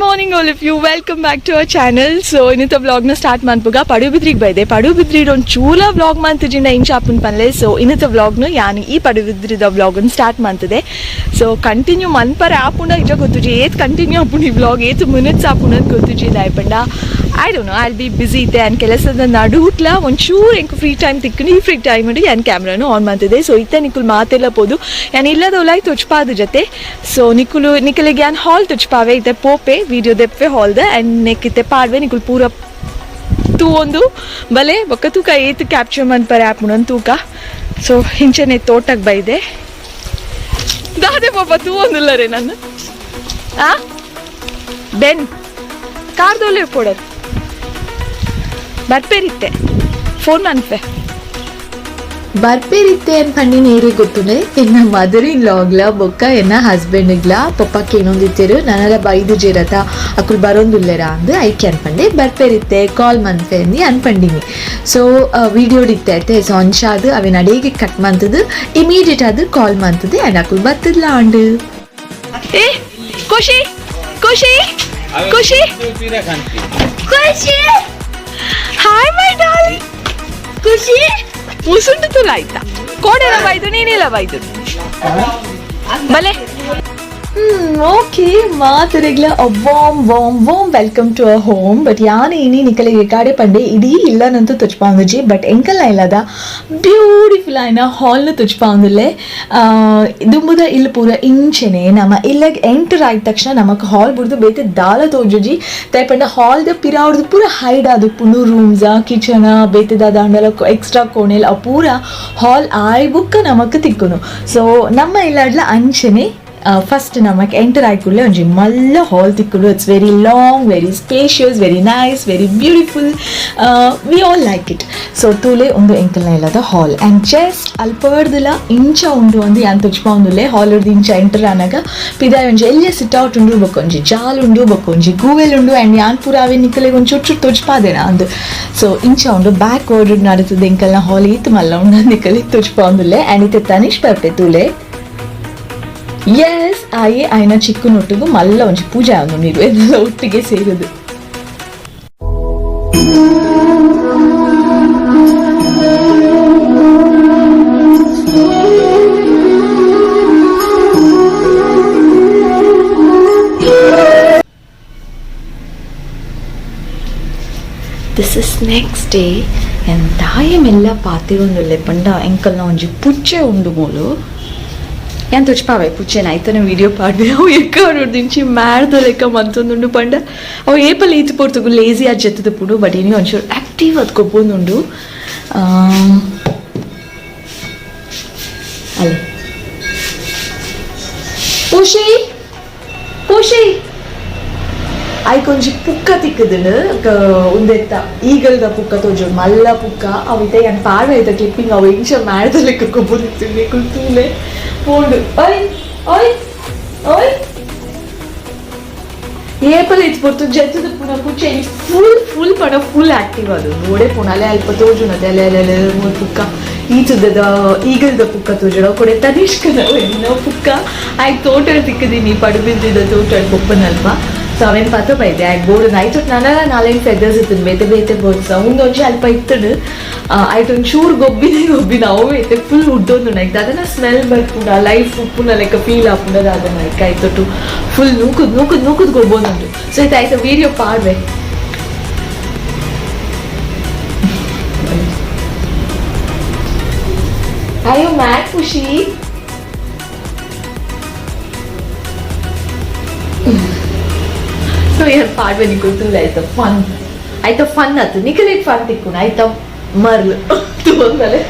Morning all of you, welcome back to our channel. So ಇನ್ನಿತ ವ್ಲಾಗ್ನ start ಮಾಡ್ಪುಗ ಪಡುಬಿದ್ರಿಗೆ ಬೈದೆ. ಪಡುಬಿದ್ರಿಡ್ ಒಂದು ಚೂಲ vlog ಮಾಡ್ತಿದ್ರಿಂದ ಹಿಂಗೆ ಶಾಪನ್ ಪನ್ಲೆ. ಸೊ ಇನ್ನಿತ ವ್ಲಾಗ್ನು ಯಾನು ಈ ಪಡುಬಿದ್ರಿದ ವ್ಲಾಗನ್ನು ಸ್ಟಾರ್ಟ್ ಮಾಡ್ತದೆ. ಸೊ ಕಂಟಿನ್ಯೂ ಮನ್ಪರ ಆಪುಂಡ ಇಜ ಗೊತ್ತುಜಿ ಏತ್ ಕಂಟಿನ್ಯೂ ಆಪುಂಡು ಈ ವ್ಲಾಗ್ ಏತ್ ಮಿನಿಟ್ಸ್ ಆಪುಂಡು ಅಂತ ಗೊತ್ತುಜಿ ದಾಯ್ಪಂಡ. I don't know, I be busy ಇದ್ದೆ ಆ್ಯಂಡ್ ಕೆಲಸದ ನಡುಟ್ಲ ಒಂಚೂರು ಎಂಕು ಫ್ರೀ ಟೈಮ್ ತಿಕ್ಕುನಿ. ಈ ಫ್ರೀ ಟೈಮ್ ಉಂಡು ಯಾನ್ ಕ್ಯಾಮ್ರಾನು ಆನ್ ಮಾಡ್ತಿದ್ದೆ. ಸೊ ಇತ್ತ ನಿಕ್ಕುಲು ಮಾತೆಲ್ಲ ಪೋದು ಯಾನ್ ಇಲ್ಲದವಲಾಗಿ ತುಚ್ಪಾದ ಜೊತೆ. ಸೊ ನಿಕ್ಕಲಿಗೆ ಯಾನ್ ಹಾಲ್ ತುಚ್ಪಾವೆ ಇತ್ತೆ ಪೋಪೆ ವಿಡಿಯೋ ದೆಪ್ಪೆ ಹಾಲ್ದ ಆ್ಯಂಡ್ ನೆಕ್ಕಿತ್ತೆ ಪಾಡ್ವೆ ನಿಕ್ಕುಲು ಪೂರ ತೂ ಒಂದು ಬಲೆ ಬೊಕ್ಕ ತೂಕ ಏತು ಕ್ಯಾಪ್ಚರ್ ಮಾಡ್ಪರೆ ಆ್ಯಪ್ನು ತೂಕ. ಸೊ ಹಿಂಚೆನೆ ತೋಟಕ್ಕೆ ಬೈದೆ ದಾದೆ ಪಾಪ ತೂ ಒಂದಿಲ್ಲ ರೇ ನಾನು ಬೆನ್ ಕಾರ್ದೋಲೆ ಕೊಡೋದು ಬರ್ಪೇರಿತ್ತೆ ಫೋನ್ ಅನ್ಪೆ ಬರ್ಪೇರಿತ್ತೆ ಅಂತ ಪಂಡಿ ನೀರಿಗೆ ಗೊತ್ತುಂಡೆ ಎನ್ನ ಮದರ್ ಇನ್ ಲಾಗ್ಲ ಬೊಕ್ಕ ಎನ್ನ ಹಸ್ಬೆಂಡ್ಗ್ಲ ಪಪ್ಪಕ್ಕೆ ಏನೊಂದಿತ್ತೇರು ನನ್ನೆಲ್ಲ ಬೈದು ಜೇರತ ಅಕ್ಕಳು ಬರೋಂದುಲ್ಲೆರ ಅಂದು ಐಕೆ ಅನ್ಪಂಡೆ ಬರ್ಪೇರಿತ್ತೆ ಕಾಲ್ ಮನ್ಪೆ ಅಂದು ಅನ್ಪಂಡಿನಿ. ಸೊ ವಿಡಿಯೋ ಇತ್ತೆ ಐತೆ ಸೊ ಅಂಚಾದು ಅವೆ ನಡಿಗೆ ಕಟ್ ಮಂತದು ಇಮಿಡಿಯೇಟ್ ಅದು ಕಾಲ್ ಮಂತದೆ ಆ್ಯಂಡ್ ಅಕ್ಕಳು ಬರ್ತದ್ಲ ಅಂಡು ಏ ಖುಷಿ ಖುಷಿ ಖುಷಿ ಖುಷಿ ಹಾಯ್ ಮೈ ಡಾರ್ಲಿಂಗ್ ಖುಷಿ ಮುಸುಂಡು ತುಲ ಆಯ್ತಾ ಕೋಡೆಲ್ಲ ಬೈದು ನೀನೆಲ್ಲ ಬೈದು ಬಲೆ ಓಕೆ ಮಾತರೆಗ್ಲ warm welcome to our home. But ಯಾನ್ ಏನಿ ನಿಕಲಿಗೆ ಕಾಡೆ ಪಂಡೆ ಇಡೀ ಇಲ್ಲನಂತೂ ತುಚ್ಪಾಂದುಜಿ ಬಟ್ ಎಂಕಲ್ನ ಇಲ್ಲದ ಬ್ಯೂಟಿಫುಲ್ ಆಯ್ನ ಹಾಲ್ನ ತುಚ್ಪಾಂದುಲ್ಲೆ ದುಂಬುದ ಇಲ್ಲಿ ಪೂರ ಇಂಚೆನೆ ನಮ್ಮ ಇಲ್ಲಗೆ ಎಂಟರ್ ಆದ ತಕ್ಷಣ ನಮಕ್ ಹಾಲ್ ಬಿಡ್ದು ಬೇತೆ ದಾಲ ತೋಜುಜಿ ತೈಪಂಡ ಹಾಲ್ದ ಪಿರಾವ್ರದ್ದು ಪೂರ ಹೈಡ್ ಆದು ಪುಂಡು ರೂಮ್ಸ ಕಿಚನ ಬೇತೆದ ದಾಂಡಲ ಎಕ್ಸ್ಟ್ರಾ ಕೋಣೆಲ್ ಆ ಪೂರ ಹಾಲ್ ಆಯ್ ಬುಕ್ಕ ನಮಕ್ ತಿಕ್ಕುನು. ಸೊ ನಮ್ಮ ಇಲ್ಲಡ್ಲ ಅಂಚೆನೆ ಫಸ್ಟ್ ನಮಗೆ ಎಂಟರ್ ಆಯ್ಕುಳ್ಳೆ ಒಂಜಿ ಮಲ್ಲ ಹಾಲ್ ತಿಕ್ಕುಡು. It's very long, very spacious, very nice, very beautiful. We all like it. So ತೂಲೆ ಒಂದು ಎಂಕಲ್ನ ಇಲ್ಲದ ಹಾಲ್ ಆ್ಯಂಡ್ ಜಸ್ಟ್ ಅಲ್ಪಡ್ದಿಲ್ಲ ಇಂಚ ಉಂಡು ಒಂದು ಯಾನ್ ತುಚ್ಪೊಂದುಲ್ಲೆ ಹಾಲ್ ಹಿಡ್ದು ಇಂಚ ಎಂಟರ್ ಆನಾಗ ಪಿದಾಯ್ ಒಂಜಿ ಎಲ್ಲಿಯ ಸಿಟ್ ಔಟ್ ಉಂಡು ಬೊಕೊಂಜಿ ಜಾಲ್ ಉಂಡು ಬೊಕೊಂಜಿ ಗೂವೆಲ್ ಉಂಡು ಆ್ಯಂಡ್ ಯಾನ್ ಪೂರ ಅವೆ ನಿಕ್ಕಲೆಗೆ ಒಂದು ಚುಟ್ಟು ತುಚ್ಪಾದೇನ ಅಂದು. ಸೊ ಇಂಚ ಉಂಡು ಬ್ಯಾಕ್ ವರ್ಡ್ ನಡೀತದೆ ಎಂಕಲ್ನ ಹಾಲ್ ಈತ್ ಮಲ್ಲ ಉಂಡು ನಿಕ್ಕಲಿಗೆ ತುಚ್ಪೊಂದುಲ್ಲೆ ಆ್ಯಂಡ್ ಇತ್ತೆ ತನಿಷ್ ಬರ್ಪೆ ತೂಲೆ ಎಸ್ ಆಯೇ ಆಯ್ನ ಚಿಕ್ಕನೊಟ್ಟಿಗೂ ಮಲ್ಲ ಒಂಚಿ ಪೂಜೆ ಆಗ ನೀರು ಎಲ್ಲ ಒಟ್ಟಿಗೆ ಸೇರುದು. ದಿಸ್ ಇಸ್ ನೆಕ್ಸ್ಟ್ ಡೇ ಎಂತಾಯ ಮೆಲ್ಲ ಪಾತಿಗೊಂದುಲ್ಲೆ ಪಂಡ ಎಂಕಲ್ನ ಒಂಜಿ ಪುಚ್ಚೆ ಉಂಡು ಮೋಲು ಯಾನ್ ತುಚ್ಪಾವೆ ಪುಚ್ಚೆನ ಆಯ್ತಾನೆ ವಿಡಿಯೋ ಪಾಡ್ದೆ ಅವು ಎಕ್ಕ ನೋಡ್ದಿಂಚಿ ಮಾಡ್ದ ಲೆಕ್ಕ ಮಂತೊಂದುಂಡು ಪಂಡ ಅವು ಏಪಲ್ಲಿ ಈತು ಪೋರ್ತಗು ಲೇಸಿ ಆದ್ ಜತ್ತದ ಪುಡು ಬಟ್ ಇನಿ ಒಂಚೂರು ಆಕ್ಟಿವ್ ಅದ್ ಕೊಬ್ಬೊಂದುಂಡು ಅಲ್ಲ ಖುಷಿ ಖುಷಿ ಆಯ್ಕೊಂಜಿ ಪುಕ್ಕ ತಿಕ್ಕದನು ಉಂದೆತ್ತ ಈಗಲ್ದ ಪುಕ್ಕ ತೋಜೋಡು ಮಲ್ಲ ಪುಕ್ಕ ಅವಿತ ಯಾನ್ ಪಾಡ್ವೆ ಆಯ್ತ ಕ್ಲಿಪ್ಪಿಂಗ್ ಅವು ಇಂಚ ಮಾಡ್ದ ಲೆಕ್ಕ ಕೊಬ್ಬೊಂದಿತ್ತು ಕುಲ್ತೂಲೆ ಪೋಂಡು ಓಯ್ ಓಯ್ ಓಯ್ ಏಪಲ್ ಇತ್ತು ಪೊರ್ತು ಜತ್ತದ ಪುನ ಪುಚ್ಚೆ ಫುಲ್ ಪಣ ಫುಲ್ ಆಕ್ಟಿವ್ ಅದು ನೋಡೆ ಪುಣಲೆ ಅಲ್ಪ ತೋಜುನದೆ ಅಲೆ ಅಲೆ ಅಲೆ ಮೂರು ಪುಕ್ಕ ಈಚದ ಈಗಲ್ದ ಪುಕ್ಕ ತೋಜೋಡ ಕೊಡೆ ತನಿಷ್ಕದ ಪುಕ್ಕ ಆಯ್ತು ತೋಟ ತಿಕ್ಕದೀನಿ ಪಡುಬಿದ್ದಿದ ತೋಟ ಕೊಪ್ಪನಲ್ಪ. ಸೊ ಅವೇನು ಪತ್ತ ಬೈದೆ ಆಯ್ತು ಬೋರ್ಡ್ ಆಯ್ತು ನಾನೆಲ್ಲ 4 ಫೆದರ್ಸ್ ಇತ್ತು ಬೇತೆ ಬೇತೆ ಬೋರ್ಡ್ಸ್ ಒಂದೊಂಚೆ ಅಲ್ಪ ಇತ್ತಡು ಆಯ್ತು ಒಂದು ಚೂರು ಗೊಬ್ಬಿನ ಅವು ಐತೆ ಫುಲ್ ಉದ್ದೊಂದು ಆಯ್ತು ಅದನ್ನ ಸ್ಮೆಲ್ ಬರ್ಪುಂಡ ಲೈಫ್ ಉಪ್ಪುನ ಲೆಕ್ಕ ಫೀಲ್ ಆಪುಂಡದ ಅದನ್ನ ಆಯ್ತು ಫುಲ್ ನೂಕುದ್ ಗೊಬ್ಬೊಂದುಂಟು. ಸೊ ಇದು ಆಯ್ತು ವೀಡಿಯೋ ಪಾಡ್ವೆ ಅಯ್ಯೋ ಮ್ಯಾಟ್ ಖುಷಿ ಸೊ ಯಾರು ಪಾಡ್ವೆ ನಿಕ್ಕುಲ್ಲ ಆಯ್ತು ಫನ್ ಆಯ್ತು ನಿಖಲಿಗೆ ಫನ್ ತಿಕ್ಕುನ ಆಯ್ತಾ ಮರ್ಲು ತೊಂದಲೆ.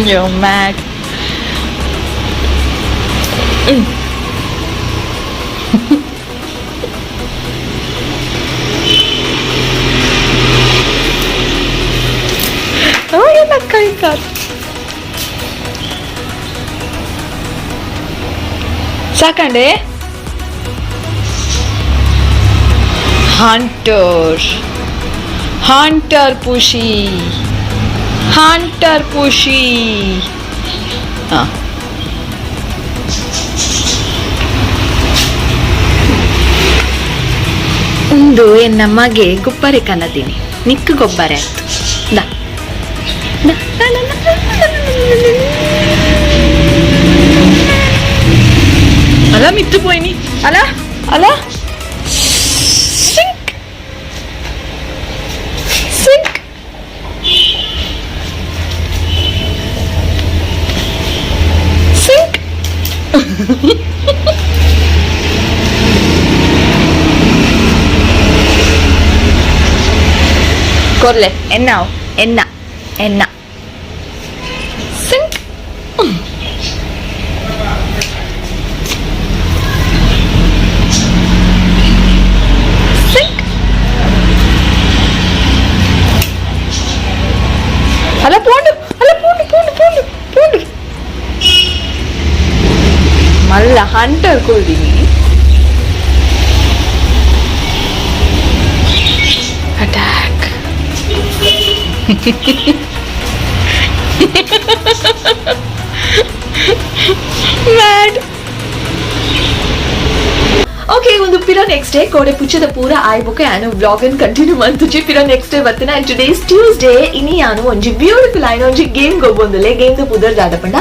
You're mad. Oh, you're not kind, Karthi. ಸಾಕಂಡೆ ಹಂಟರ್ ಪುಷಿ ಒಂದು ನಮಗೆ ಗೊಬ್ಬರ ಕನ್ನದೀನಿ ನಿಕ್ಕು ಗೊಬ್ಬರ ಆಯ್ತು ಅಲ್ಲ ಮಿತ್ತು ಪೋಯ್ನಿ ಅಲ್ಲ ಅಲ್ಲ ಸಿಂಕ್ ಸಿಂಕ್ ಸಿಂಕ್ ಕೊರ್ಲೆ ಎನ್ನ ಸಿಂಕ್ అలా పోండు మళ్ళా హంటర్ కొద్ది అటాక్ ಮ್ಯಾಡ್ ಓಕೆ ಒಂದು ಪಿರೋ ನೆಕ್ಸ್ಟ್ ಡೇ ಕೋಡೆ ಪುಚ್ಚದ ಪೂರ ಆಯ್ಬೋಕೆ ನಾನು ವ್ಲಾಗ್ ಅನ್ನು ಕಂಟಿನ್ಯೂ ಮಾಡ್ತುಜಿ ಪಿರೋ ನೆಕ್ಸ್ಟ್ ಡೇ ಬರ್ತೀನಿ ಅಂಡ್ ಟುಡೇ ಇಸ್ ಟ್ಯೂಸ್ಡೇ ಇನಿ ನಾನು ಒಂಜಿ ಬ್ಯೂಟಿಫುಲ್ ಆಯ್ನ ಒಂಜಿ ಗೇಮ್ ಗೊಬ್ಬೊಂದುಲೆ ಗೇಮ್ ದ ಪುದರ್ ದಾದಪಂಡ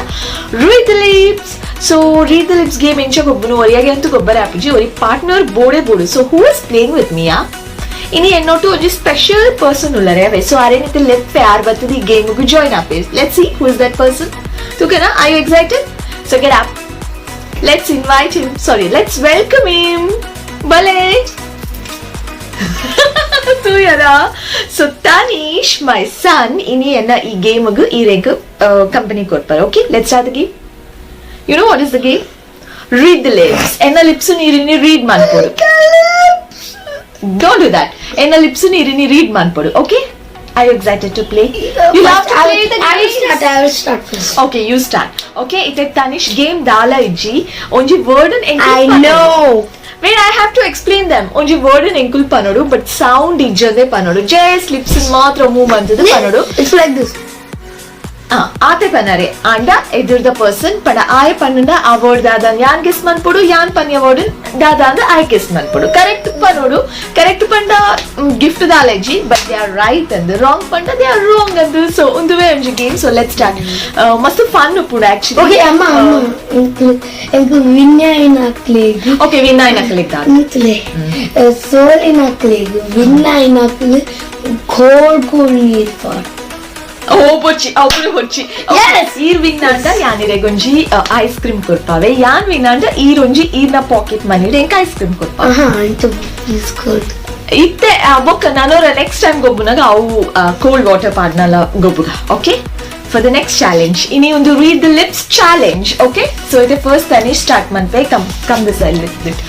read the lips so read the lips game ಎಂಚ ಗೊಬ್ಬನು ಒರಿಯಾಗೆ ಅಂತೂ ಗೊಬ್ಬರ ಆಪುಜಿ ಒರಿ ಪಾರ್ಟ್ನರ್ ಬೋಡು so who is playing with ಮಿಯಾ ಇನಿ ಎನ್ನೋಟು ಒಂಜಿ ಸ್ಪೆಷಲ್ ಪರ್ಸನ್ ಉಳ್ಳರೆ ಅವೆ ಸೊ ಅರೇನಿತ ಲೆಫ್ಟ್ ಯಾರು ಬರ್ತದೆ ಈ ಗೇಮ್ಗೂ ಜಾಯ್ನ್ ಆಪೆ let's see who is that person ತುಕೆನಾ are you excited so get up let's invite him, let's welcome him. Bale. So yara, so Tanish, my son, ini enna ee game agu ee rank company kodpar. Okay, let's start the game. You know what is the game? Read the lips. Enna lips ni read manpodu. Don't do that. Enna lips ni read manpodu. Okay? Are you excited to play? You have to play the game. I will start first. Okay, you start. Okay, it is Tanish game dala iji. Onji word and enkul I know. Wait, I have to explain them. Onji word and enkul panodu, but sound ijade panodu. Just lips matra move antadu panodu. It's like this. ಆತೆ ಪನ್ನರೆ ಅಂಡ ಎದುರ್ದ person ಪಂಡ ಆಯ್ ಪನ್ನಡ ಆ word ದಾದ ಯಾನ್ guess ಮನ್ಪುಡು ಯಾನ್ ಪನ್ಯ word ದಾದ ಅಂದ ಆಯ್ guess ಮನ್ಪುಡು ಕರೆಕ್ಟ್ ಪನೋಡು ಕರೆಕ್ಟ್ ಪಂಡ ಗಿಫ್ಟ್ ದಾಲೆಜಿ but they are right and wrong ಪಂಡ ದೇ ಆರ್ ರಾಂಗ್ ಅಂದ್ ಸೊ ಒಂದುವೆ ಒಂಜಿ ಗೇಮ್ ಸೊ ಲೆಟ್ಸ್ ಸ್ಟಾರ್ಟ್ ಮಸ್ತ್ ಫನ್ ಪುಡು actually Okay, amma. Enku vinnayin akleg. Okay ವಿನ್ನಾಯ್ ನಕಲಿಕ್ ದಾದ Nitle. Solin akleg. Vinnayin akleg. Cold ನೀರ್ for. ಬೊಚ್ಚಿ ಅವ್ರು ಹೊಚ್ಚಿ ಎಸ್ ಈರ್ ವಿನ್ ಅಂಡ ಯಾನಿರೆ ಗೊಂಜಿ ಐಸ್ ಕ್ರೀಮ್ ಕೊಡ್ಪಾವೆ ಯಾನ್ ವಿನ್ ಅಂಡ ಈರೊಂಜಿ ಈರ್ನ ಪಾಕೆಟ್ ಮನಿಡ್ ಎಂಕ್ ಐಸ್ ಕ್ರೀಮ್ ಕೊಡ್ಪಾವೆ Into this cold. ಇತ್ತೆ ಬೊಕ್ಕ ನಾನೋರ ನೆಕ್ಸ್ಟ್ ಟೈಮ್ ಗೊಬ್ಬುನಾಗ ಅವು ಕೋಲ್ಡ್ ವಾಟರ್ ಪಾಡ್ನಲ್ಲ ಗೊಬ್ಬುಗ okay for the next challenge ಇನಿ ಒಂದು read the lips challenge okay so ಇದು ಫಸ್ಟ್ ತನಿ ಸ್ಟಾರ್ಟ್ ಮನ್ಪೆ come this I with it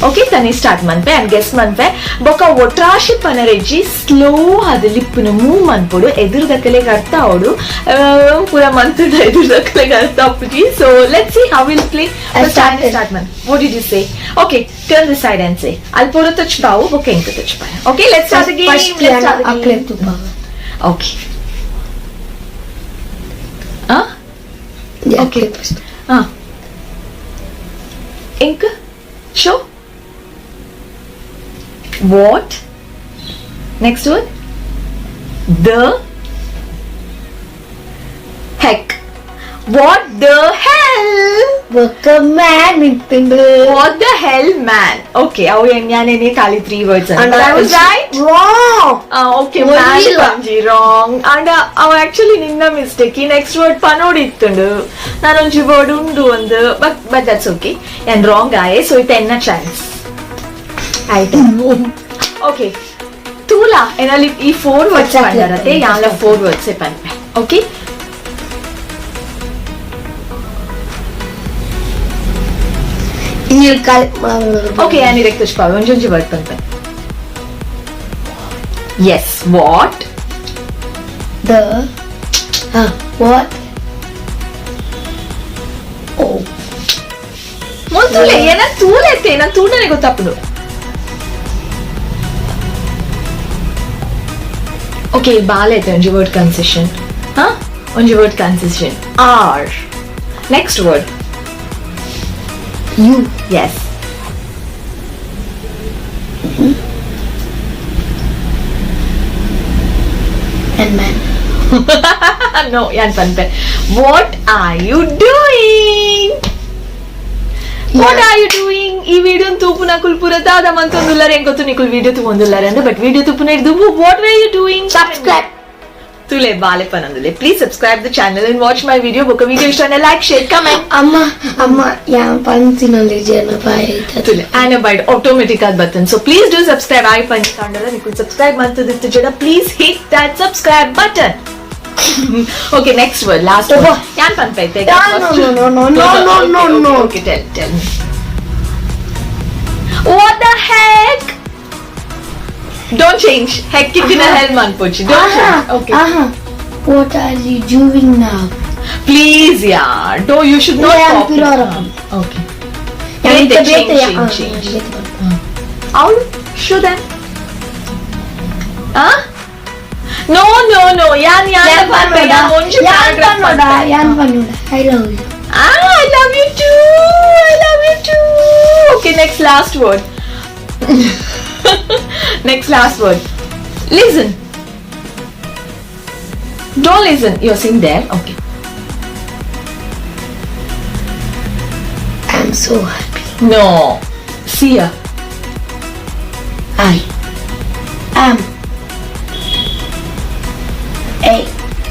okay ತನಿ ಸ್ಟಾರ್ಟ್ ಮನ್ಪೆ ಅಂಡ್ ಗೆಸ್ ಮನ್ಪೆ ಬೊಕ್ಕ ಒಟ್ರಾಶಿ ಪನರೆಜ್ಜಿ ಸ್ಲೋ ಅದು ಲಿಪ್ನ ಮೂವ್ ಮನ್ಪೊಡು ಎದುರುದಕ್ಕಲೆಗೆ ಅರ್ಥ ಅವಡು ಪೂರ ಮಂತದ ಎದುರುದಕ್ಕಲೆಗೆ ಅರ್ಥ ಅಪ್ಪುಜಿ so let's see how will play start ಮನ್ what did you say okay turn the side and say ಅಲ್ಲಿ ಪೂರ ಟಚ್ ಪಾವು ಬೊಕ್ಕ ಎಂಕ ಟಚ್ ಪಾಯ okay let's start the game Akleg tupa. Okay Yeah, Okay. first. Ink. Show. What? Next word. The heck. What the hell? What a man nittinde. What the hell, man? Okay, avu enyanene kali 3 words And I was right. Wrong. Okay, What man is kanji wrong. And actually ninna mistake. Next word panodi ittundu. Nanonji word undu andu. But that's okay. And wrong guy. So it enna chance. Right. Okay. Tula enali ee 4 words pandarate. Yanla 4 words e panpe. Okay. Okay, yani direkt tuj pawe. Unji word pan pe. Yes, what? What? Oh. Montule, yana tulete, na tudane gottappudu. Okay, balete unji word concession. Huh? Unji word concession. R. Next word. You. Yes. And man. No, yan panpe. What are you doing? What are you doing? ಈ video ತೂಪುನ ಕುಲ್ಪುರದ ಮಂತೊಂದುಲ್ಲರೆ ಎಂಗೊತ್ತು ನಿಕುಲ್ video ತೂಂದುಲ್ಲರೆ ಅಂದು but video ತೂಪುನ ಇದ್ದು what were you doing? Subscribe. ತುಲೆ ಬಾಲೆ ಪನಂದುಲೆ please subscribe the channel and watch my video ಬೊಕ video ಇಷ್ಟನೆ like share comment ಅಮ್ಮ ಯಾ ಪಂಚಿನಲ್ಲಿ ಜನ ಪಾಯಿತ ತುಲೆ ಆನಬೈಡ್ ಆಟೋಮೆಟಿಕ್ ಆಗಿ ಬರ್ತನ್ ಸೊ ಪ್ಲೀಸ್ ಡು ಸಬ್ಸ್ಕ್ರೈಬ್ ಆಯ್ ಪಂಚ ಕಾಂಡಲ ನಿಕುಲ್ ಸಬ್ಸ್ಕ್ರೈಬ್ ಮಂತದಿತ್ತು ಜನ please hit that subscribe button. Okay, next word, last word. Yan panpaite. No. Okay, tell me. What the heck? Don't change. Heck kitna hell man pochi. Don't change. Okay. What are you doing now? Please, yeah. You should not Yeah, copy. Pirora. Okay. Change. How? Show them. Huh? No. Yan pannoda. Onju paragraph pannoda. I love you. I love you too. Okay, next last word. Next last word. Listen. Don't listen. You're sitting there. Okay. I'm so happy. No. See ya. I am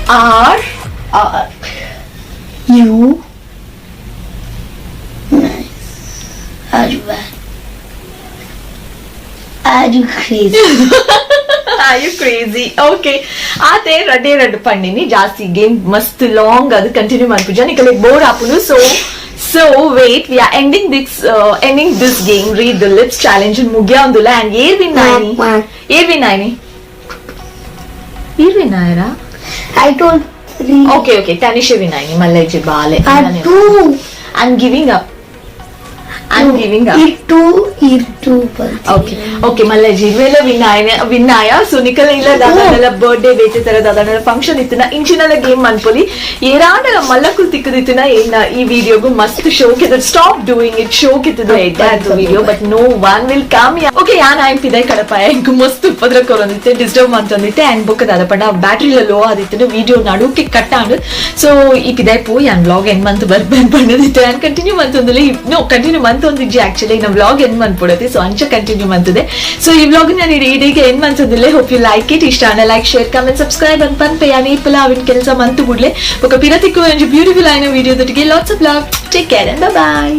R. You. Nice. Are you bad? Are you crazy? Are you crazy? Okay. Ate red pandini jaasti game mast long adu continue manpuja nikale bore apunu so wait, we are ending this game. Read the lips challenge mugya undula and year win naini I told 3. Okay, Tanisha Vinayani, Malaji Bale. Two. I'm giving up. It two. Okay, Malaji. Vela Vinaya. So Nikala illa dadala birthday wait tara dadala function itna inchinala game manpoli. Yerana malakul tikuditna ee video go must show ke stop doing it. Show ke the that video, but no one will come. Okay, yana I'm pidai kadapaya. Ingu must padra koronite disturb mantondite and book dadapada battery low aditna video nadu ke kattandu. So ee pidai po yan vlog end month barban pandadite and continue mantondule no continue month ಒಂದಿಜ್ಜಿ actually ನಮ್ಮ vlog end ಮಾಡ್ಬಿಡುತ್ತೆ so ಅಂಚೆ continue ಮಾಡ್ತದೆ so ಈ vlog ನಾನು ಇಡೀಗೆ end ಮಾಡ್ತಿದ್ದಿಲ್ಲ hope you like it ಇಷ್ಟ ಲೈಕ್ ಶೇರ್ ಕಮೆಂಟ್ ಸಬ್ಸ್ಕ್ರೈಬ್ ಅಂತ ಪನ್ಪೆ ಯಾನಿ ಇಪ್ಪಲ ಅವಿನ ಕೆಲಸ ಮಂತು ಬಿಡ್ಲೆ ఒక ಪಿರತಿಕ್ಕು ಒಂದು ಬ್ಯೂಟಿಫುಲ್ ಆಯ್ನ ವಿಡಿಯೋದೊಟ್ಟಿಗೆ lots of love take care and by